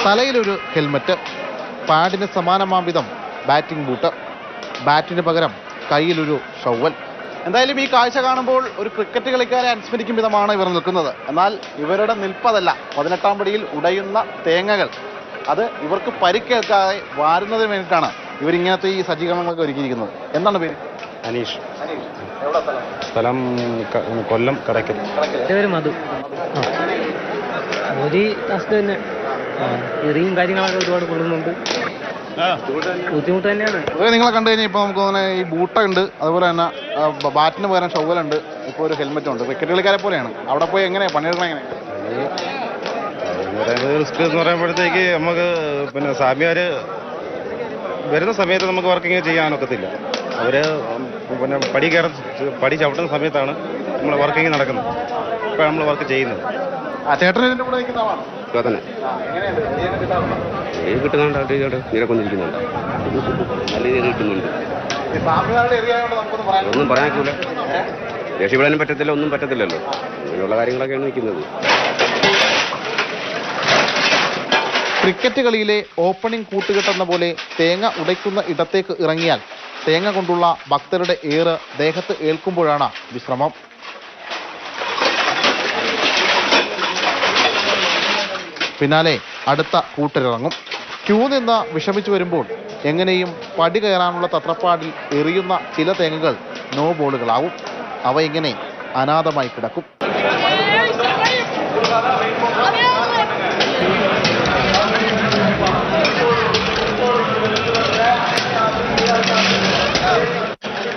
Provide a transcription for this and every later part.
തലയിലൊരു helmet, പാഡിന് സമാനമാം വിധം batting boot, ബാറ്റിന് പകരം കയ്യിലൊരു ഷവൽ. എന്തായാലും ഈ കാഴ്ച കാണുമ്പോൾ ഒരു ക്രിക്കറ്റ് കളിക്കാരെ അനുസ്മരിക്കും വിധമാണ് ഇവർ നിൽക്കുന്നത്. എന്നാൽ ഇവരുടെ നിൽപ്പതല്ല, 18-ാം പടിയിൽ ഉടയുന്ന തേങ്ങകൾ അത് ഇവർക്ക് പരിക്കേൽക്കാതെ വാരുന്നതിന് വേണ്ടിയിട്ടാണ് ഇവരിങ്ങനത്തെ ഈ സജ്ജീകരണങ്ങളൊക്കെ ഒരുക്കിയിരിക്കുന്നത്. എന്താണ് പേര്? അനീഷ്. സ്ഥലം കൊല്ലം കടയ്ക്കൽ. മധു. ഒരു ടാസ്ക് തന്നെ, എറിയും കാര്യങ്ങളൊക്കെ ഒരുപാട് കൊള്ളുന്നുണ്ട്, ബുദ്ധിമുട്ട് തന്നെയാണ്. നിങ്ങളെ കണ്ടു കഴിഞ്ഞാൽ ഇപ്പോൾ നമുക്ക് തോന്നുന്നത് ഈ ബൂട്ട ഉണ്ട്, അതുപോലെ തന്നെ ബാറ്റിന് പകരം ഷവലുണ്ട്, ഇപ്പോൾ ഒരു ഹെൽമെറ്റും ഉണ്ട്. ക്രിക്കറ്റ് കളിക്കാരെ പോലെയാണ്. അവിടെ പോയി എങ്ങനെയാണ് പണിയെടുക്കണം? എങ്ങനെ റിസ്ക് എന്ന് പറയുമ്പോഴത്തേക്ക് നമുക്ക് പിന്നെ സ്വാമിമാർ വരുന്ന സമയത്ത് നമുക്ക് വർക്കിങ് ചെയ്യാനൊക്കത്തില്ല. അവർ പിന്നെ പടി ചവിട്ടുന്ന സമയത്താണ് നമ്മൾ വർക്കിങ് നടക്കുന്നത്. ഇപ്പോൾ നമ്മൾ വർക്ക് ചെയ്യുന്നത്. ചേട്ടൻ ഇതിൻ്റെ കൂടെ നിൽക്കുന്ന ആളാണ്. കിട്ടുന്നുണ്ട്, നിരക്കൊന്നിരിക്കുന്നുണ്ട്, നല്ല രീതിയിൽ കിട്ടുന്നുണ്ട്. ഒന്നും പറയാനില്ല, രക്ഷപ്പെടാനും പറ്റത്തില്ല, ഒന്നും പറ്റത്തില്ലല്ലോ. അങ്ങനെയുള്ള കാര്യങ്ങളൊക്കെയാണ് നിൽക്കുന്നത്. ക്രിക്കറ്റ് കളിയിലെ ഓപ്പണിംഗ് കൂട്ടുകെട്ടെന്ന പോലെ തേങ്ങ ഉടയ്ക്കുന്ന ഇടത്തേക്ക് ഇറങ്ങിയാൽ തേങ്ങ കൊണ്ടുള്ള ഭക്തരുടെ ഏറ് ദേഹത്ത് ഏൽക്കുമ്പോഴാണ് വിശ്രമം. പിന്നാലെ അടുത്ത കൂട്ടരിറങ്ങും. ക്യൂ നിന്ന് വിഷമിച്ചു വരുമ്പോൾ എങ്ങനെയും പടി കയറാനുള്ള തത്രപ്പാടിൽ എറിയുന്ന ചില തേങ്ങകൾ നോ ബോളുകളാവും. അവ ഇങ്ങനെ അനാഥമായി കിടക്കും.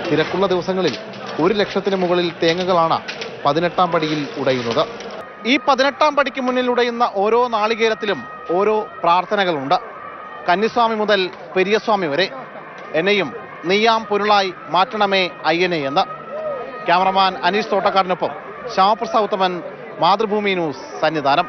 തിരക്കുള്ള ദിവസങ്ങളിൽ 1 ലക്ഷത്തിന് മുകളിൽ തേങ്ങകളാണ് 18-ാം പടിയിൽ ഉടയുന്നത്. ഈ 18-ാം പടിക്ക് മുന്നിൽ ഉടയുന്ന ഓരോ നാളികേരത്തിലും ഓരോ പ്രാർത്ഥനകളുണ്ട്. കന്നിസ്വാമി മുതൽ പെരിയസ്വാമി വരെ. എന്നെയും നീയാം പൊരുളായി മാറ്റണമേ അയ്യനെ എന്ന്. ക്യാമറമാൻ അനീഷ് തോട്ടക്കാടിനൊപ്പം ശ്യാമപ്രസാദ് ഉത്തമൻ, മാതൃഭൂമി ന്യൂസ്, സന്നിധാനം.